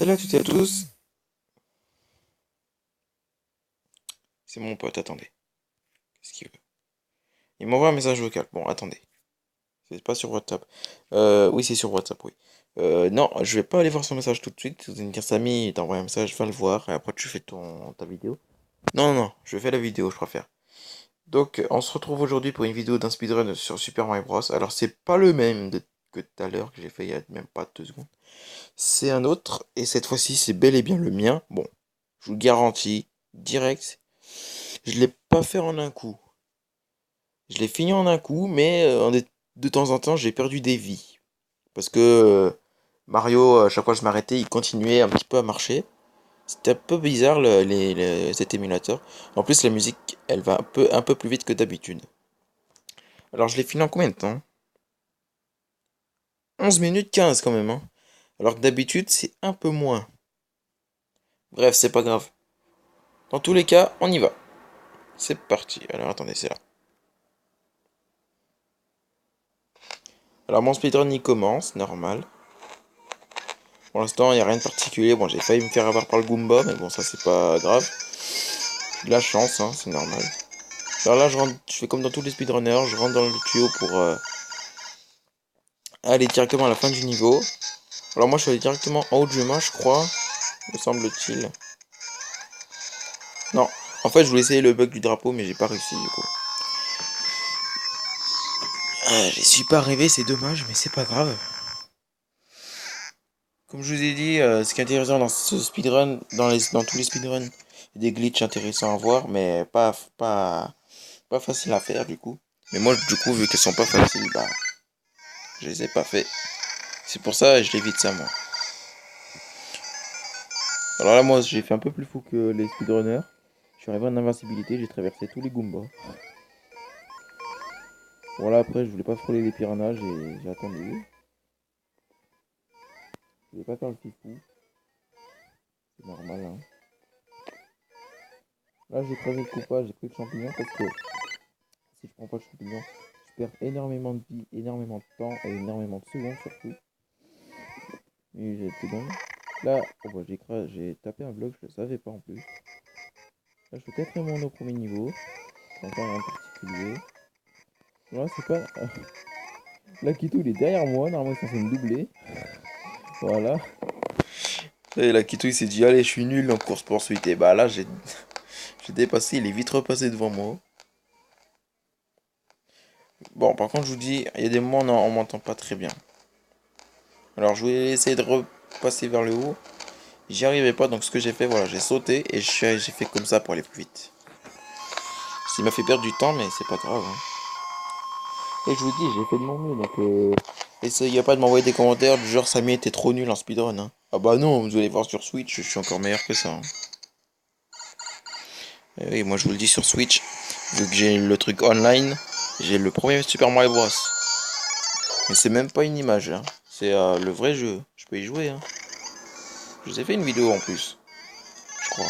Salut à toutes et à tous, c'est mon pote, attendez, qu'est-ce qu'il veut? Il m'envoie un message vocal, bon attendez, c'est pas sur WhatsApp. Oui c'est sur WhatsApp, oui. Non, je vais pas aller voir son message tout de suite, vous allez me dire Samy, il t'a envoyé un message, va le voir, et après tu fais ta vidéo. Non, non, je fais la vidéo, je préfère. Donc on se retrouve aujourd'hui pour une vidéo d'un speedrun sur Super Mario Bros. Alors c'est pas le même que tout à l'heure, que j'ai fait il y a même pas 2 secondes. C'est un autre, et cette fois-ci c'est bel et bien le mien. Bon, je vous le garantis, direct, je l'ai pas fait en un coup. Je l'ai fini en un coup, mais de temps en temps, j'ai perdu des vies. Parce que Mario, à chaque fois que je m'arrêtais, il continuait un petit peu à marcher. C'était un peu bizarre cet émulateur. En plus, la musique, elle va un peu plus vite que d'habitude. Alors, je l'ai fini en combien de temps? 11 minutes 15 quand même, hein. Alors que d'habitude, c'est un peu moins. Bref, c'est pas grave. Dans tous les cas, on y va. C'est parti. Alors, attendez, c'est là. Alors, mon speedrun, il commence, normal. Pour l'instant, il n'y a rien de particulier. Bon, j'ai failli me faire avoir par le Goomba, mais bon, ça, c'est pas grave. De la chance, hein, c'est normal. Alors là, je fais comme dans tous les speedrunners, je rentre dans le tuyau pour aller directement à la fin du niveau. Alors moi, je suis allé directement en haut du mât, je crois, me semble-t-il. Non, en fait, je voulais essayer le bug du drapeau, mais j'ai pas réussi du coup. J'y suis pas arrivé, c'est dommage, mais c'est pas grave. Comme je vous ai dit, ce qui est intéressant dans ce speedrun, dans tous les speedruns, il y a des glitches intéressants à voir, mais pas facile à faire du coup. Mais moi, du coup, vu qu'elles sont pas faciles, bah, je les ai pas fait. C'est pour ça, je l'évite ça, moi. Alors là, moi, j'ai fait un peu plus fou que les speedrunners. Je suis arrivé en invincibilité, j'ai traversé tous les Goombas. Voilà, après, je voulais pas frôler les piranhas, j'ai attendu. Je voulais pas faire le fifou, c'est normal, hein. Là, j'ai crevé le coupage, j'ai pris le champignon parce que si je prends pas le champignon, je perds énormément de vie, énormément de temps et énormément de secondes surtout. Et j'ai été bon. Là, oh bah, j'ai tapé un bloc, je le savais pas en plus. Là, je suis quatrième au premier niveau. C'est encore rien de particulier. Là, c'est pas. Là, Kitou, il est derrière moi. Normalement, il est censé me doubler. Voilà. Et là, Kitou, il s'est dit, allez, je suis nul en course-poursuite. Et bah là, j'ai dépassé, il est vite repassé devant moi. Bon, par contre, je vous dis, il y a des moments où on m'entend pas très bien. Alors, je vais essayer de repasser vers le haut. J'y arrivais pas, donc ce que j'ai fait, voilà, j'ai sauté et j'ai fait comme ça pour aller plus vite. Ça m'a fait perdre du temps, mais c'est pas grave, hein. Et je vous dis, j'ai fait de mon mieux, donc essayez pas de m'envoyer des commentaires du genre Samy était trop nul en speedrun, hein. Ah bah non, vous allez voir sur Switch, je suis encore meilleur que ça, hein. Et oui, moi je vous le dis sur Switch, vu que j'ai le truc online, j'ai le premier Super Mario Bros. Mais c'est même pas une image, hein. C'est le vrai jeu, je peux y jouer, hein. Je vous ai fait une vidéo en plus, je crois,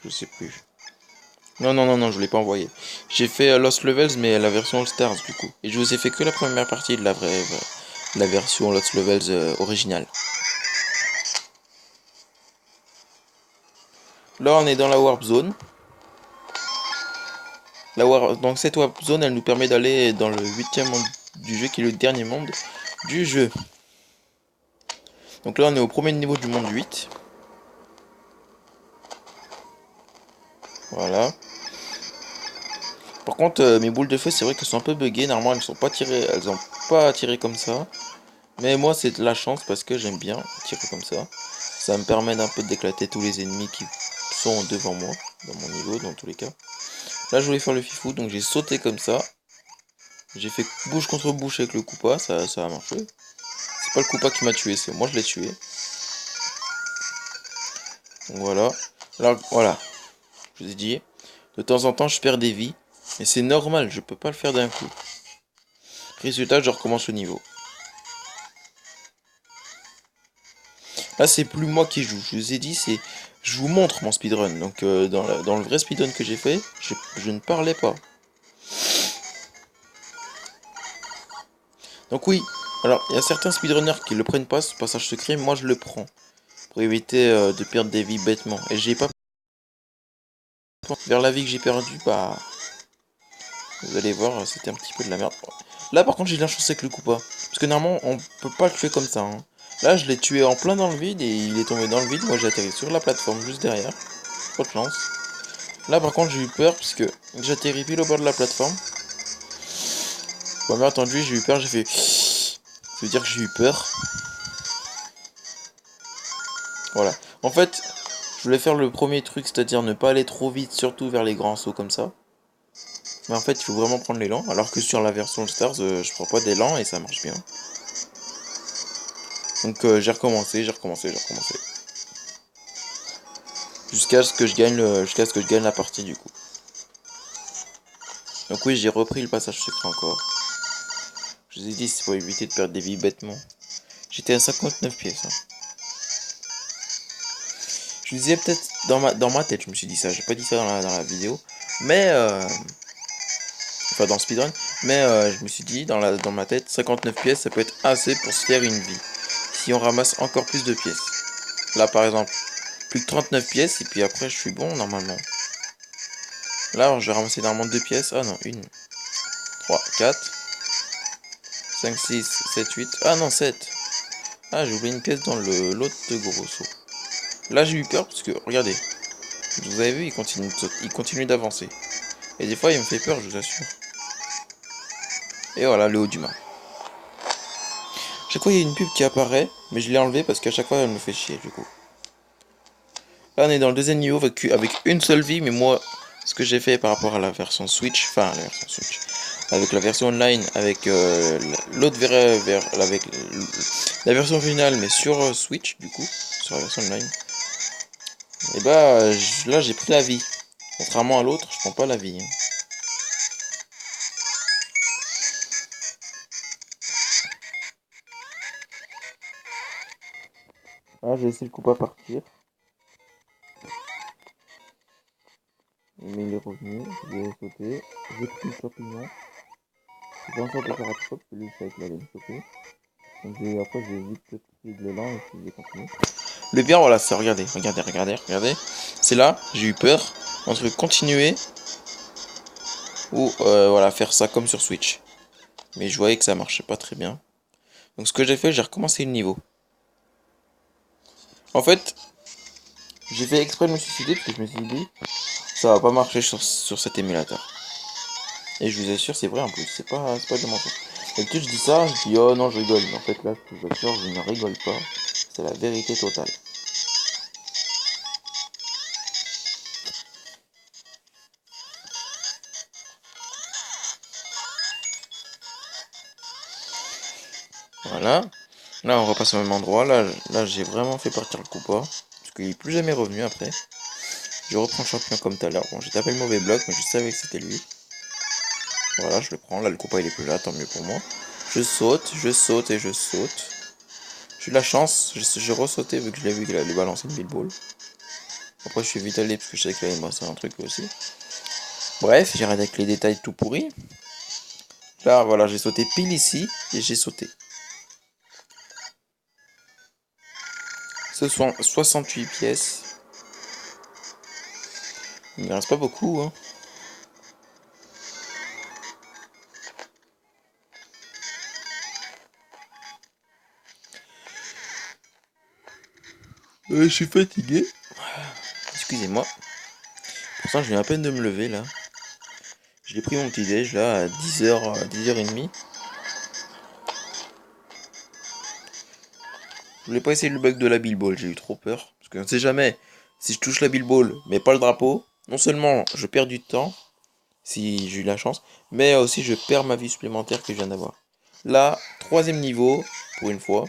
je sais plus. Non, non, non, non, je vous l'ai pas envoyé. J'ai fait Lost Levels, mais la version All Stars du coup. Et je vous ai fait que la première partie de la version Lost Levels originale. Là, on est dans la Warp Zone. Donc cette Warp Zone, elle nous permet d'aller dans le huitième monde du jeu, qui est le dernier monde du jeu. Donc là, on est au premier niveau du monde 8. Voilà. Par contre, mes boules de feu, c'est vrai qu'elles sont un peu buggées. Normalement, elles ont pas tiré comme ça. Mais moi, c'est de la chance parce que j'aime bien tirer comme ça. Ça me permet d'un peu d'éclater tous les ennemis qui sont devant moi, dans mon niveau, dans tous les cas. Là, je voulais faire le fifou, donc j'ai sauté comme ça. J'ai fait bouche contre bouche avec le Koopa, ça a marché. C'est pas le Koopa qui m'a tué, c'est moi je l'ai tué. Donc voilà. Alors voilà, je vous ai dit, de temps en temps je perds des vies, mais c'est normal, je peux pas le faire d'un coup. Résultat, je recommence le niveau. Là, c'est plus moi qui joue. Je vous ai dit, je vous montre mon speedrun. Donc, dans le vrai speedrun que j'ai fait, je ne parlais pas. Donc oui, alors, il y a certains speedrunners qui le prennent pas, ce passage secret. Moi, je le prends. pour éviter de perdre des vies bêtement. Et j'ai pas vers la vie que j'ai perdue, bah vous allez voir, c'était un petit peu de la merde. Là par contre j'ai de la chance avec le coup pas. Parce que normalement on peut pas le tuer comme ça. Hein. Là je l'ai tué en plein dans le vide et il est tombé dans le vide. Moi j'ai atterri sur la plateforme juste derrière. Trop de chance. Là par contre j'ai eu peur puisque j'atterris pile au bord de la plateforme. Bon mais entendu j'ai eu peur, j'ai fait... Ça veut dire que j'ai eu peur. Voilà. En fait, je voulais faire le premier truc, c'est-à-dire ne pas aller trop vite, surtout vers les grands sauts comme ça. Mais en fait, il faut vraiment prendre l'élan, alors que sur la version Stars, je prends pas d'élan et ça marche bien. Donc j'ai recommencé, j'ai recommencé, j'ai recommencé. Jusqu'à ce que je gagne jusqu'à ce que je gagne la partie du coup. Donc oui, j'ai repris le passage secret encore. Je vous ai dit, c'est pour éviter de perdre des vies bêtement. J'étais à 59 pièces. Hein. Je vous disais peut-être dans ma tête, je me suis dit ça. J'ai pas dit ça dans la vidéo. Mais enfin dans le speedrun. Mais je me suis dit dans ma tête, 59 pièces, ça peut être assez pour se faire une vie. Si on ramasse encore plus de pièces. Là par exemple, plus que 39 pièces et puis après je suis bon normalement. Là je vais ramasser normalement 2 pièces. Ah non, 1, 3, 4, 5, 6, 7, 8. Ah non, 7. Ah j'ai oublié une pièce dans l'autre gros saut. Là j'ai eu peur parce que, regardez. Vous avez vu, il continue d'avancer. Et des fois il me fait peur, je vous assure. Et voilà, le haut du mât. Chaque fois il y a une pub qui apparaît, mais je l'ai enlevé parce qu'à chaque fois elle me fait chier du coup. Là on est dans le deuxième niveau avec une seule vie, mais moi ce que j'ai fait par rapport à la version Switch, enfin la version Switch, avec la version online, avec l'autre avec la version finale, mais sur Switch du coup, sur la version online, et bah là j'ai pris la vie. Contrairement à l'autre, je prends pas la vie. Hein. Ah j'ai essayé le coup pas partir. Mais il est revenu, j'ai sauté, j'ai pris le champignon. J'ai pensé à faire attraper, parce que lui il savait qu'il allait me sauter. Donc après j'ai vite pris de l'élan et puis j'ai continué. Le pire voilà c'est regardez, regardez, regardez, regardez. C'est là, j'ai eu peur entre continuer ou voilà faire ça comme sur Switch. Mais je voyais que ça marchait pas très bien. Donc ce que j'ai fait, j'ai recommencé le niveau. En fait, j'ai fait exprès de me suicider parce que je me suis dit ça va pas marcher sur cet émulateur. Et je vous assure, c'est vrai en plus, c'est pas de mensonge. D'habitude je dis ça, je dis oh non je rigole, mais en fait là je vous assure, je ne rigole pas. C'est la vérité totale. Voilà. Là on repasse au même endroit, là j'ai vraiment fait partir le coupa. Parce qu'il est plus jamais revenu après. Je reprends le champion comme tout à l'heure. Bon j'ai tapé le mauvais bloc, mais je savais que c'était lui. Voilà, je le prends, là le coupa il est plus là, tant mieux pour moi. Je saute et je saute. J'ai eu de la chance, j'ai ressauté vu que je l'ai vu qu'il allait balancer une billball. Après je suis vite allé parce que je savais qu'il allait me passer un truc aussi. Bref, j'ai arrêté avec les détails tout pourris. Là voilà, j'ai sauté pile ici et j'ai sauté. Ce sont 68 pièces. Il ne me reste pas beaucoup hein. Je suis fatigué. Excusez-moi. Pourtant je viens à peine de me lever là. J'ai pris mon petit déj là à 10h, 10h30. Je voulais pas essayer le bug de la billball, j'ai eu trop peur. Parce que on sait jamais, si je touche la billball mais pas le drapeau, non seulement je perds du temps, si j'ai eu la chance, mais aussi je perds ma vie supplémentaire que je viens d'avoir. Là, troisième niveau, pour une fois.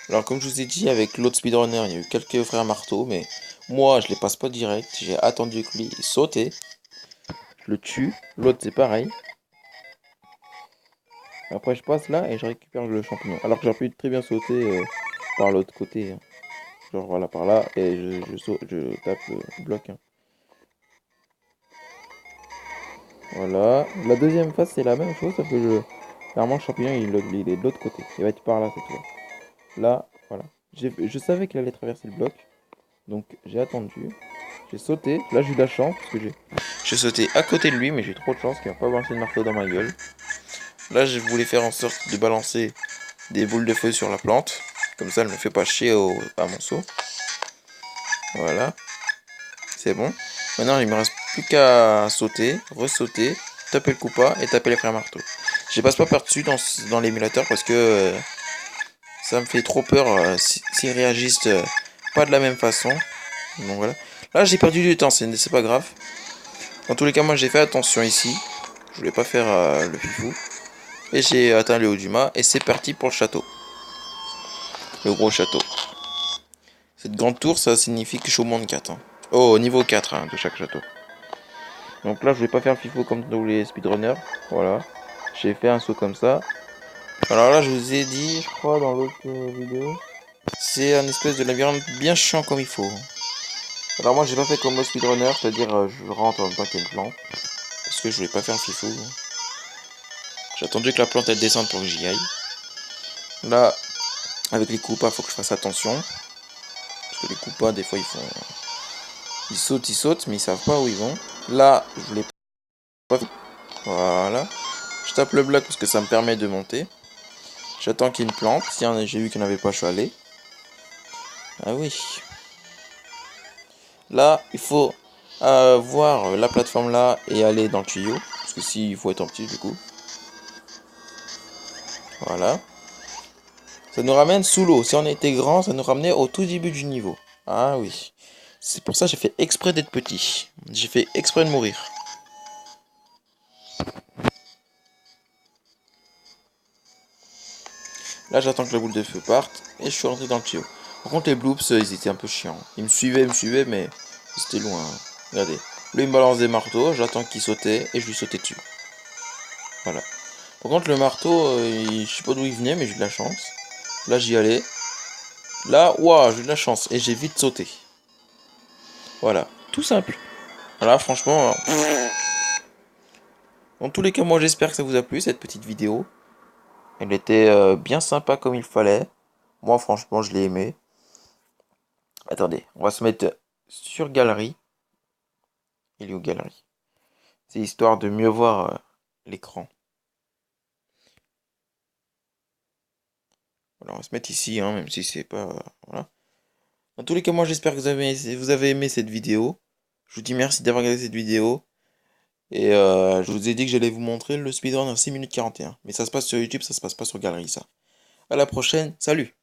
Alors comme je vous ai dit, avec l'autre speedrunner, il y a eu quelques frères marteaux, mais moi je les passe pas direct, j'ai attendu que lui saute, je le tue, l'autre c'est pareil. Après je passe là et je récupère le champignon. Alors que j'aurais pu très bien sauter par l'autre côté. Hein. Genre voilà par là et je tape le bloc. Hein. Voilà. La deuxième phase c'est la même chose, sauf que clairement le champignon il est de l'autre côté. Il va être par là cette fois. Là, voilà. Je savais qu'elle allait traverser le bloc. Donc j'ai attendu. J'ai sauté. Là j'ai eu de la chance parce que j'ai sauté à côté de lui, mais j'ai eu trop de chance qu'il va pas balancer le marteau dans ma gueule. Là je voulais faire en sorte de balancer des boules de feu sur la plante. Comme ça elle me fait pas chier à mon seau. Voilà. C'est bon. Maintenant il me reste plus qu'à sauter, ressauter, taper le coupa et taper les frères marteaux. Je passe pas par-dessus dans l'émulateur parce que ça me fait trop peur s'ils réagissent pas de la même façon. Donc voilà. Là j'ai perdu du temps, c'est pas grave. Dans tous les cas, moi j'ai fait attention ici. Je voulais pas faire le fifou. Et j'ai atteint le haut du mât. Et c'est parti pour le château. Le gros château. Cette grande tour, ça signifie que je suis au monde 4. Hein. Oh, niveau 4 hein, de chaque château. Donc là, je vais pas faire le fifou comme tous les speedrunners. Voilà. J'ai fait un saut comme ça. Alors là, je vous ai dit, je crois, dans l'autre vidéo. C'est un espèce de labyrinthe bien chiant comme il faut. Alors moi, j'ai pas fait comme le speedrunner, c'est-à-dire je rentre en même temps qu'il y a une plante. Parce que je voulais pas faire le fifou. J'ai attendu que la plante elle descende pour que j'y aille. Là, avec les coupas, faut que je fasse attention. Parce que les coupas, des fois, ils sautent, mais ils savent pas où ils vont. Là, je l'ai pas fait. Voilà. Je tape le bloc parce que ça me permet de monter. J'attends qu'il y ait une plante. Si j'ai vu qu'il n'y en avait pas, je suis allé. Ah oui. Là, il faut voir la plateforme là et aller dans le tuyau. Parce que si, il faut être en petit du coup. Voilà. Ça nous ramène sous l'eau. Si on était grand, ça nous ramenait au tout début du niveau. Ah oui. C'est pour ça que j'ai fait exprès d'être petit. J'ai fait exprès de mourir. Là, j'attends que la boule de feu parte. Et je suis rentré dans le tuyau. Par contre, les bloops, ils étaient un peu chiants. Ils me suivaient, mais c'était loin. Regardez. Lui, il me balance des marteaux. J'attends qu'il sautait. Et je lui sautais dessus. Voilà. Par contre, le marteau, je sais pas d'où il venait, mais j'ai eu de la chance. Là, j'y allais. Là, waouh, j'ai eu de la chance. Et j'ai vite sauté. Voilà. Tout simple. Voilà, franchement. Dans tous les cas, moi, j'espère que ça vous a plu, cette petite vidéo. Elle était bien sympa comme il fallait. Moi, franchement, je l'ai aimé. Attendez, on va se mettre sur galerie. Il est où galerie? C'est histoire de mieux voir l'écran. Voilà, on va se mettre ici, hein, même si c'est pas... voilà. Dans tous les cas, moi j'espère que vous avez aimé cette vidéo. Je vous dis merci d'avoir regardé cette vidéo. Et je vous ai dit que j'allais vous montrer le speedrun en 6 minutes 41. Mais ça se passe sur YouTube, ça se passe pas sur Galerie, ça. À la prochaine, salut!